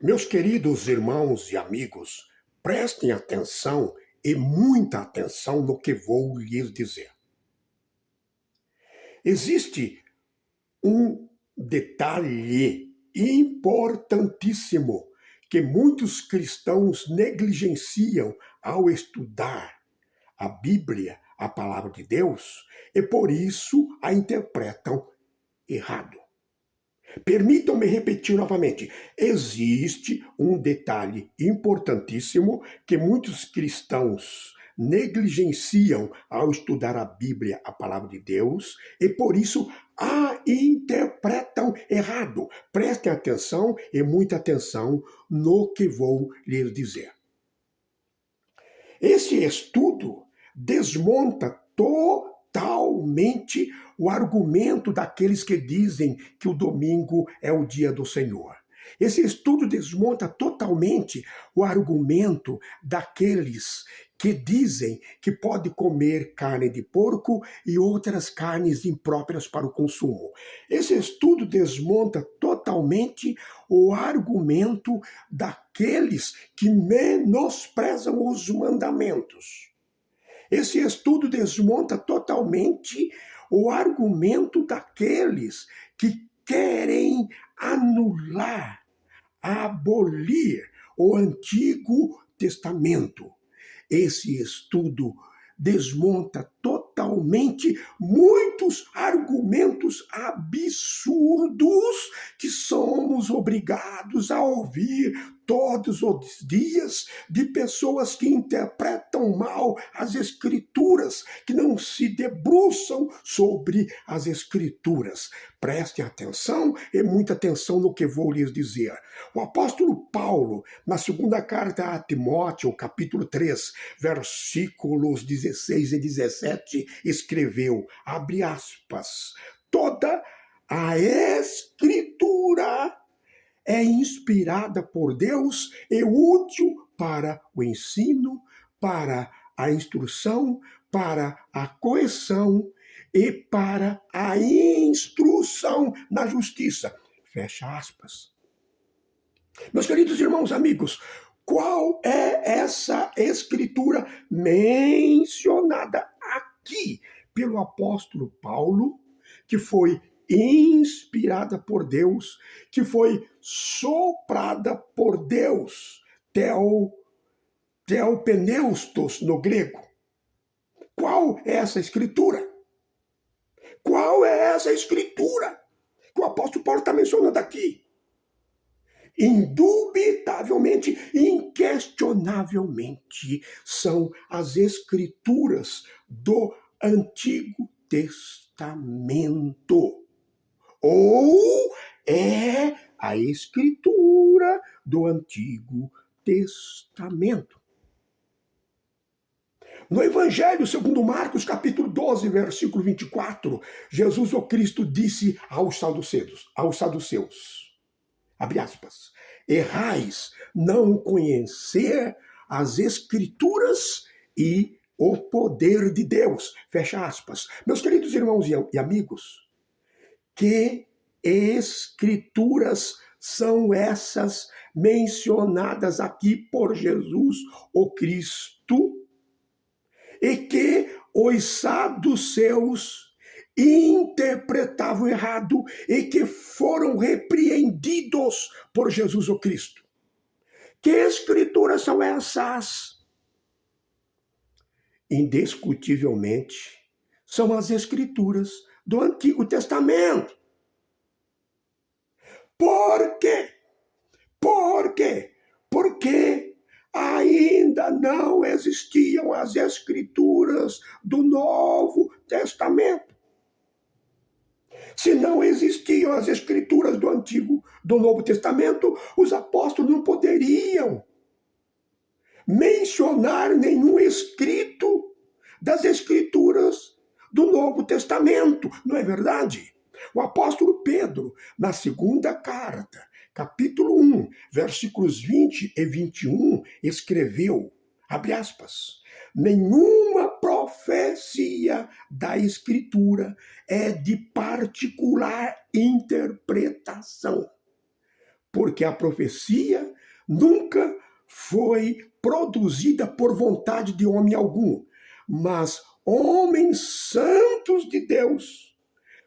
Meus queridos irmãos e amigos, prestem atenção e muita atenção no que vou lhes dizer. Existe um detalhe importantíssimo que muitos cristãos negligenciam ao estudar a Bíblia, a palavra de Deus, e por isso a interpretam errado. Permitam-me repetir novamente. Existe um detalhe importantíssimo que muitos cristãos negligenciam ao estudar a Bíblia, a palavra de Deus, e por isso a interpretam errado. Prestem atenção e muita atenção no que vou lhes dizer. Esse estudo desmonta totalmente o argumento daqueles que dizem que o domingo é o dia do Senhor. Esse estudo desmonta totalmente o argumento daqueles que dizem que pode comer carne de porco e outras carnes impróprias para o consumo. Esse estudo desmonta totalmente o argumento daqueles que menosprezam os mandamentos. Esse estudo desmonta totalmente o argumento daqueles que querem anular, abolir o Antigo Testamento. Esse estudo desmonta totalmente muitos argumentos absurdos que somos obrigados a ouvir todos os dias de pessoas que interpretam mal as Escrituras, que não se debruçam sobre as Escrituras. Prestem atenção e muita atenção no que vou lhes dizer. O apóstolo Paulo, na segunda carta a Timóteo, capítulo 3, versículos 16 e 17, escreveu, abre aspas, toda a Escritura é inspirada por Deus e útil para o ensino, para a instrução, para a correção e para a instrução na justiça. Fecha aspas. Meus queridos irmãos, amigos, qual é essa escritura mencionada aqui pelo apóstolo Paulo, que foi inspirada por Deus, que foi soprada por Deus, theopneustos no grego? Qual é essa escritura? Qual é essa escritura que o apóstolo Paulo está mencionando aqui? Indubitavelmente, inquestionavelmente, são as escrituras do Antigo Testamento. Ou é a escritura do Antigo Testamento. No Evangelho segundo Marcos, capítulo 12, versículo 24, Jesus o Cristo disse aos saduceus, abre aspas, errais não conhecer as Escrituras e o poder de Deus, fecha aspas. Meus queridos irmãos e amigos, que escrituras são essas mencionadas aqui por Jesus o Cristo e que os saduceus interpretavam errado e que foram repreendidos por Jesus o Cristo? Que escrituras são essas? Indiscutivelmente, são as escrituras do Antigo Testamento. Por quê? Por quê? Porque ainda não existiam as escrituras do Novo Testamento. Se não existiam as escrituras do Novo Testamento, os apóstolos não poderiam mencionar nenhum escrito das escrituras do Novo Testamento, não é verdade? O apóstolo Pedro, na segunda carta, capítulo 1, versículos 20 e 21, escreveu, abre aspas, nenhuma profecia da Escritura é de particular interpretação, porque a profecia nunca foi produzida por vontade de homem algum, mas homens santos de Deus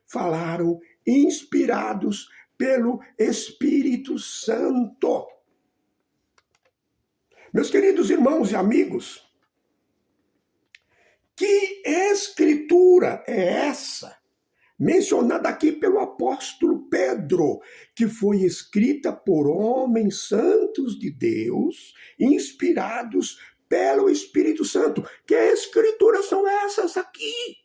falaram inspirados pelo Espírito Santo. Meus queridos irmãos e amigos, que escritura é essa, mencionada aqui pelo apóstolo Pedro, que foi escrita por homens santos de Deus, inspirados pelo Espírito Santo? Que escrituras são essas aqui?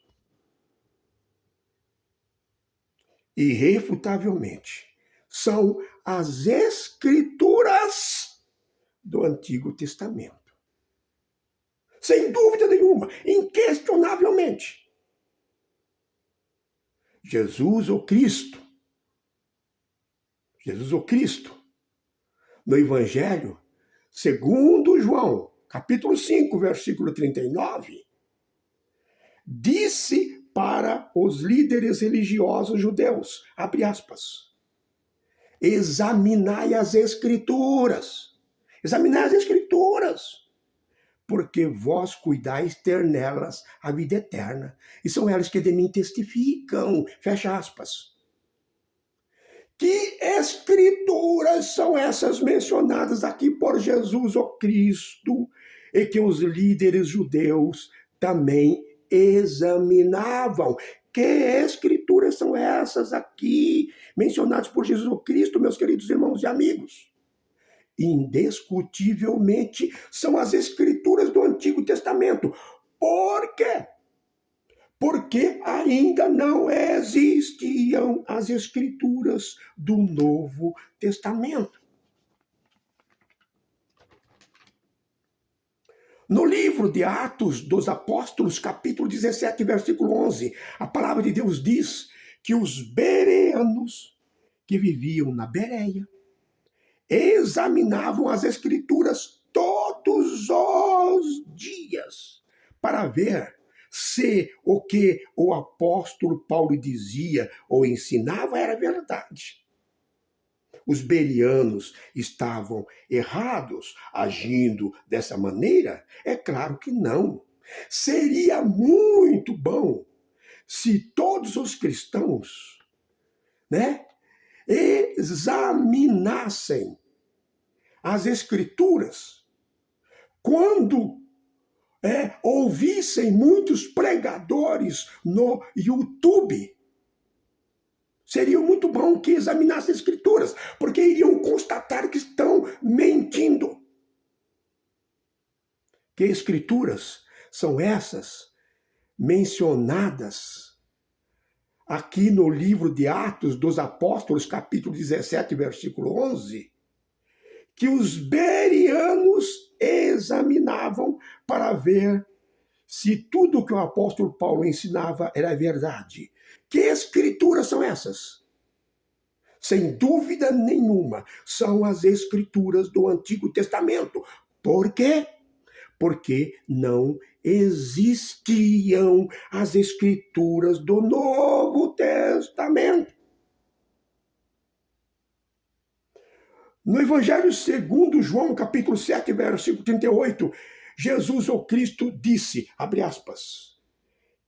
Irrefutavelmente, são as escrituras do Antigo Testamento. Sem dúvida nenhuma, inquestionavelmente. Jesus o Cristo, no Evangelho, segundo João, capítulo 5, versículo 39, disse para os líderes religiosos judeus, abre aspas, examinai as Escrituras, porque vós cuidais ter nelas a vida eterna, e são elas que de mim testificam, fecha aspas. Que escrituras são essas mencionadas aqui por Jesus o Cristo, e que os líderes judeus também examinavam? Que escrituras são essas aqui mencionadas por Jesus o Cristo, meus queridos irmãos e amigos? Indiscutivelmente são as escrituras do Antigo Testamento. Por quê? Porque ainda não existiam as escrituras do Novo Testamento. No livro de Atos dos Apóstolos, capítulo 17, versículo 11, a palavra de Deus diz que os bereanos que viviam na Bereia examinavam as Escrituras todos os dias para ver se o que o apóstolo Paulo dizia ou ensinava era verdade. Os bereanos estavam errados agindo dessa maneira? É claro que não. Seria muito bom se todos os cristãos, examinassem as Escrituras quando ouvissem muitos pregadores no YouTube. Seria muito bom que examinassem as Escrituras, porque iriam constatar que estão mentindo. Que Escrituras são essas mencionadas aqui no livro de Atos dos Apóstolos, capítulo 17, versículo 11, que os bereanos examinavam para ver se tudo o que o apóstolo Paulo ensinava era verdade. Que escrituras são essas? Sem dúvida nenhuma, são as escrituras do Antigo Testamento. Por quê? Porque não existiam as escrituras do Novo Testamento. No Evangelho segundo João, capítulo 7, versículo 38, Jesus o Cristo disse, abre aspas,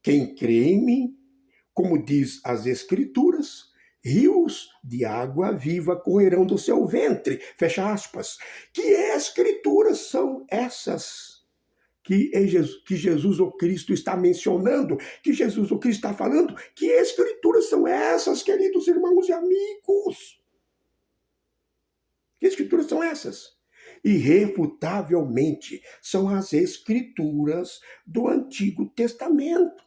quem crê em mim, como diz as Escrituras, rios de água viva correrão do seu ventre, fecha aspas. Que escrituras são essas que Jesus o Cristo está mencionando, que Jesus o Cristo está falando? Que escrituras são essas, queridos irmãos e amigos? Que escrituras são essas? Irrefutavelmente, são as escrituras do Antigo Testamento.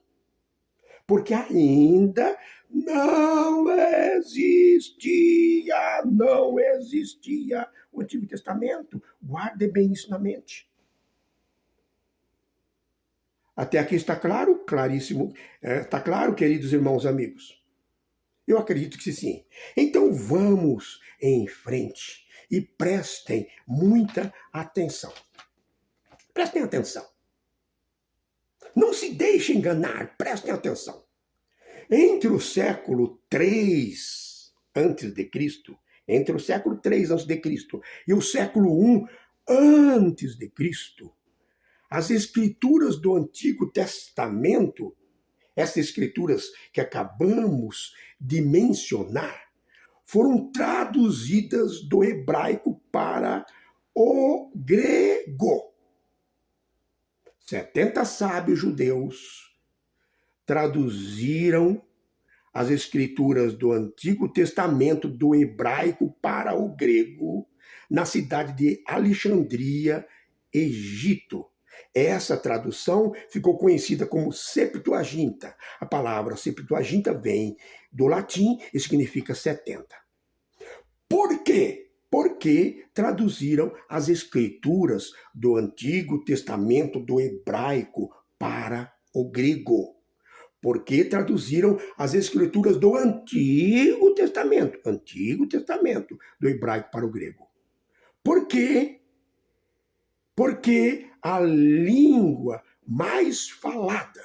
Porque ainda não existia o Antigo Testamento. Guarde bem isso na mente. Até aqui está claro? Claríssimo. Está claro, queridos irmãos e amigos? Eu acredito que sim. Então vamos em frente e prestem muita atenção. Prestem atenção. Não se deixem enganar, prestem atenção. Entre o século 3 a.C., entre o século 3 a.C. e o século 1 antes de Cristo, as escrituras do Antigo Testamento, essas escrituras que acabamos de mencionar, foram traduzidas do hebraico para o grego. 70 sábios judeus traduziram as escrituras do Antigo Testamento do hebraico para o grego na cidade de Alexandria, Egito. Essa tradução ficou conhecida como Septuaginta. A palavra Septuaginta vem do latim e significa 70. Por quê? Porque traduziram as escrituras do Antigo Testamento do hebraico para o grego. Porque traduziram as escrituras do Antigo Testamento do hebraico para o grego. Por quê? Porque a língua mais falada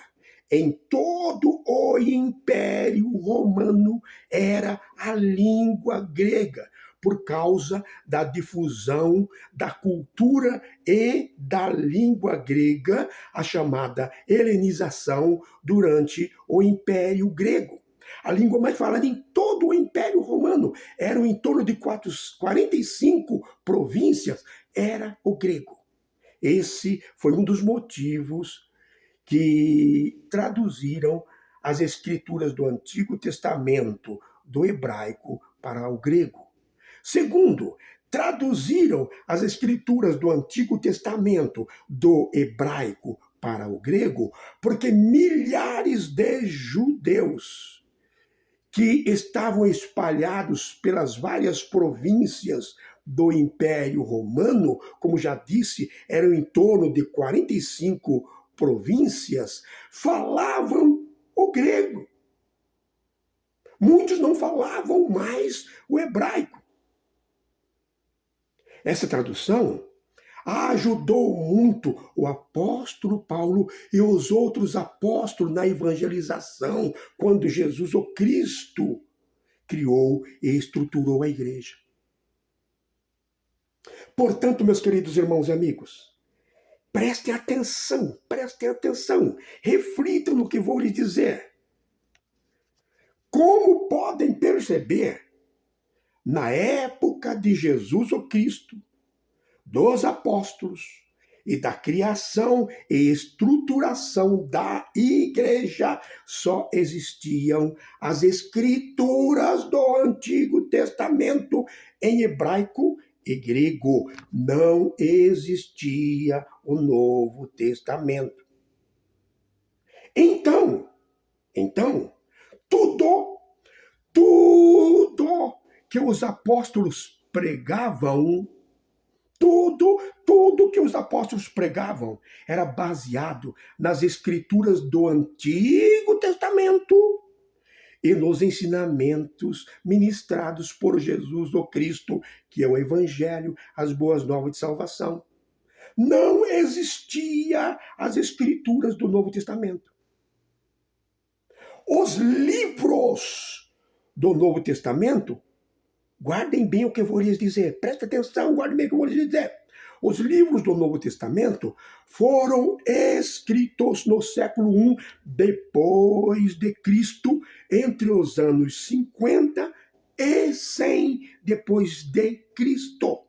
em todo o Império Romano era a língua grega, por causa da difusão da cultura e da língua grega, a chamada helenização durante o Império Grego. A língua mais falada em todo o Império Romano, eram em torno de 45 províncias, era o grego. Esse foi um dos motivos que traduziram as escrituras do Antigo Testamento do hebraico para o grego. Segundo, traduziram as escrituras do Antigo Testamento do hebraico para o grego porque milhares de judeus que estavam espalhados pelas várias províncias do Império Romano, como já disse, eram em torno de 45 províncias, falavam o grego. Muitos não falavam mais o hebraico. Essa tradução ajudou muito o apóstolo Paulo e os outros apóstolos na evangelização, quando Jesus, o Cristo, criou e estruturou a igreja. Portanto, meus queridos irmãos e amigos, prestem atenção, reflitam no que vou lhes dizer. Como podem perceber, na época de Jesus o Cristo, dos apóstolos e da criação e estruturação da igreja, só existiam as escrituras do Antigo Testamento em hebraico e grego. Não existia o Novo Testamento. Então, tudo que os apóstolos pregavam, tudo que os apóstolos pregavam era baseado nas escrituras do Antigo Testamento e nos ensinamentos ministrados por Jesus o Cristo, que é o Evangelho, as boas novas de salvação. Não existia as escrituras do Novo Testamento. Os livros do Novo Testamento, guardem bem o que eu vou lhes dizer. Presta atenção, guardem bem o que eu vou lhes dizer. Os livros do Novo Testamento foram escritos no século I depois de Cristo, entre os anos 50 e 100 depois de Cristo.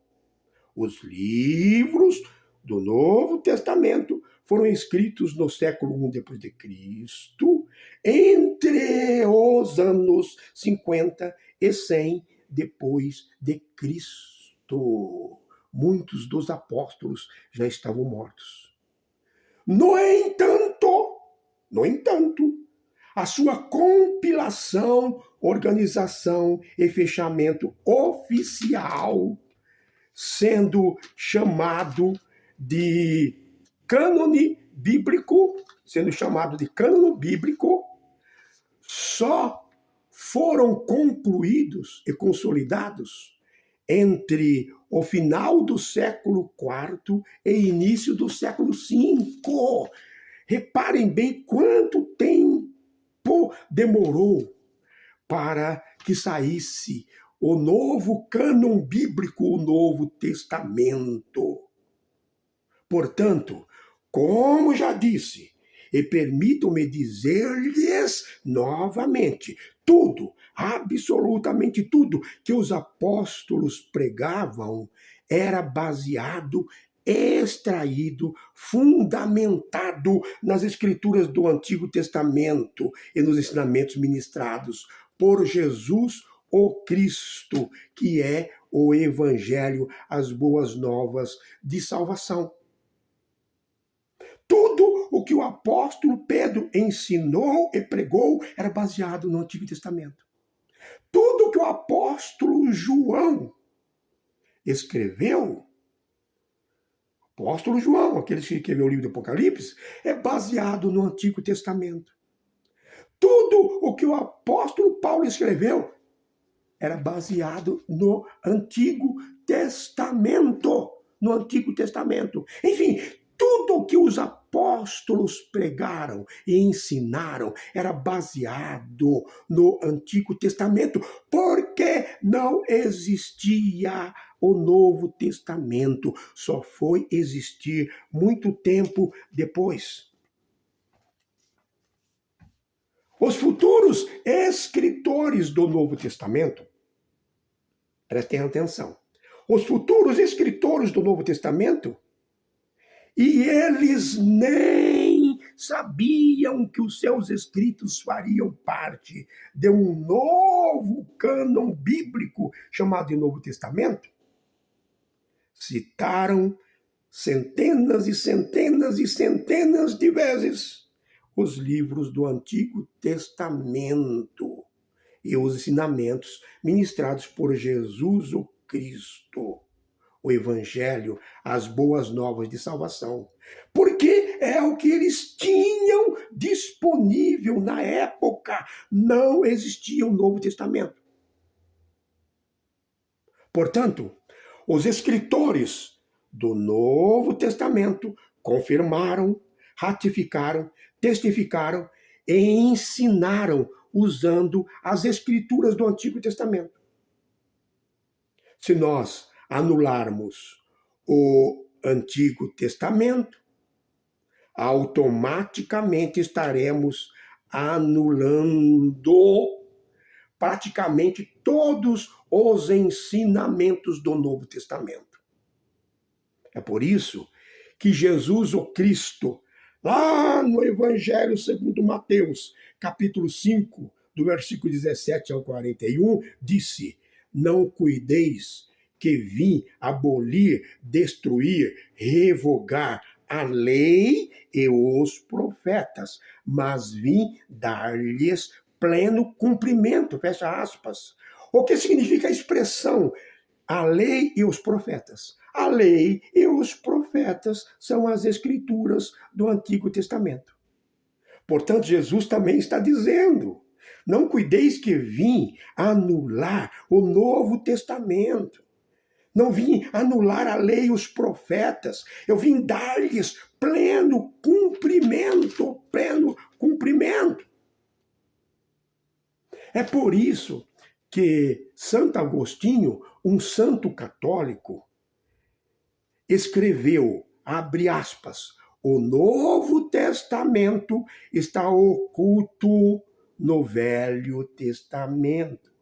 Os livros do Novo Testamento foram escritos no século I depois de Cristo, entre os anos 50 e 100 depois de Cristo. Muitos dos apóstolos já estavam mortos. No entanto, a sua compilação, organização e fechamento oficial, sendo chamado de cânone bíblico, só foram concluídos e consolidados entre o final do século IV e início do século V. Reparem bem quanto tempo demorou para que saísse o novo cânon bíblico, o Novo Testamento. Portanto, como já disse, e permitam-me dizer-lhes novamente, tudo, absolutamente tudo que os apóstolos pregavam era baseado, extraído, fundamentado nas escrituras do Antigo Testamento e nos ensinamentos ministrados por Jesus, o Cristo, que é o Evangelho, as boas novas de salvação. Tudo o que o apóstolo Pedro ensinou e pregou era baseado no Antigo Testamento. Tudo o que o apóstolo João escreveu, apóstolo João, aquele que escreveu o livro do Apocalipse, é baseado no Antigo Testamento. Tudo o que o apóstolo Paulo escreveu era baseado no Antigo Testamento. No Antigo Testamento. Enfim, tudo o que os apóstolos pregaram e ensinaram era baseado no Antigo Testamento, porque não existia o Novo Testamento. Só foi existir muito tempo depois. Os futuros escritores do Novo Testamento, prestem atenção, os futuros escritores do Novo Testamento, e eles nem sabiam que os seus escritos fariam parte de um novo cânon bíblico chamado de Novo Testamento, citaram centenas e centenas e centenas de vezes os livros do Antigo Testamento e os ensinamentos ministrados por Jesus o Cristo, o Evangelho, as boas novas de salvação. Porque é o que eles tinham disponível na época. Não existia o Novo Testamento. Portanto, os escritores do Novo Testamento confirmaram, ratificaram, testificaram e ensinaram usando as escrituras do Antigo Testamento. Se nós anularmos o Antigo Testamento, automaticamente estaremos anulando praticamente todos os ensinamentos do Novo Testamento. É por isso que Jesus, o Cristo, lá no Evangelho segundo Mateus, capítulo 5, do versículo 17 ao 41, disse: não cuideis que vim abolir, destruir, revogar a lei e os profetas, mas vim dar-lhes pleno cumprimento, fecha aspas. O que significa a expressão a lei e os profetas? A lei e os profetas são as escrituras do Antigo Testamento. Portanto, Jesus também está dizendo: não cuideis que vim anular o Novo Testamento. Não vim anular a lei e os profetas. Eu vim dar-lhes pleno cumprimento, pleno cumprimento. É por isso que Santo Agostinho, um santo católico, escreveu, abre aspas, o Novo Testamento está oculto no Velho Testamento.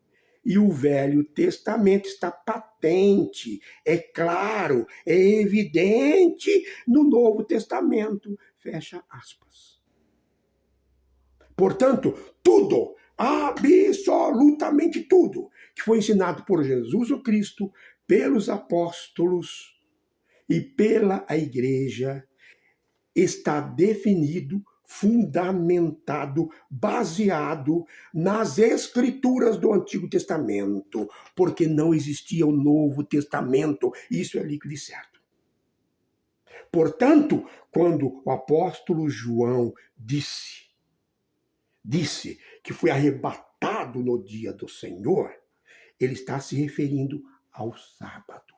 E o Velho Testamento está patente, é claro, é evidente no Novo Testamento. Fecha aspas. Portanto, tudo, absolutamente tudo, que foi ensinado por Jesus o Cristo, pelos apóstolos e pela Igreja, está definido, fundamentado, baseado nas escrituras do Antigo Testamento, porque não existia o Novo Testamento. Isso é líquido e certo. Portanto, quando o apóstolo João disse que foi arrebatado no dia do Senhor, ele está se referindo ao sábado.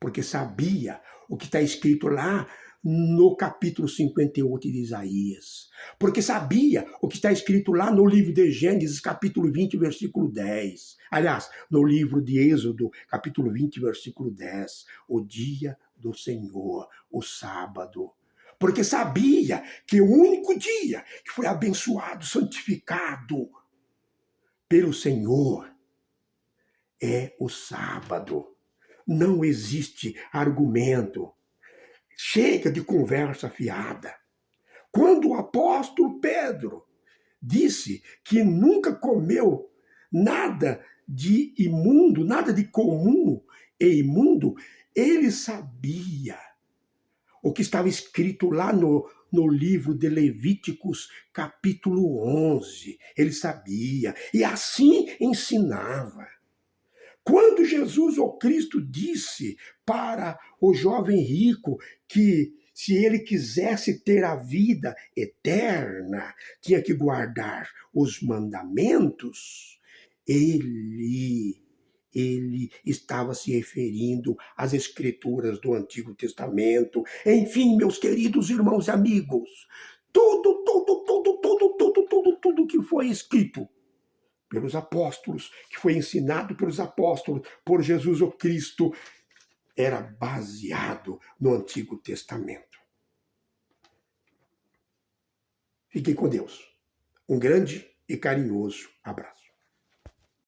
porque sabia o que está escrito lá no capítulo 58 de Isaías, porque sabia o que está escrito lá no livro de Gênesis, capítulo 20, versículo 10. Aliás, no livro de Êxodo, capítulo 20, versículo 10. O dia do Senhor, o sábado. Porque sabia que o único dia que foi abençoado, santificado pelo Senhor é o sábado. Não existe argumento. Chega de conversa fiada. Quando o apóstolo Pedro disse que nunca comeu nada de imundo, nada de comum e imundo, ele sabia o que estava escrito lá no livro de Levíticos, capítulo 11. Ele sabia e assim ensinava. Quando Jesus, o Cristo, disse para o jovem rico que se ele quisesse ter a vida eterna, tinha que guardar os mandamentos, ele estava se referindo às escrituras do Antigo Testamento. Enfim, meus queridos irmãos e amigos, tudo que foi escrito pelos apóstolos, que foi ensinado pelos apóstolos, por Jesus o Cristo, era baseado no Antigo Testamento. Fiquem com Deus. Um grande e carinhoso abraço.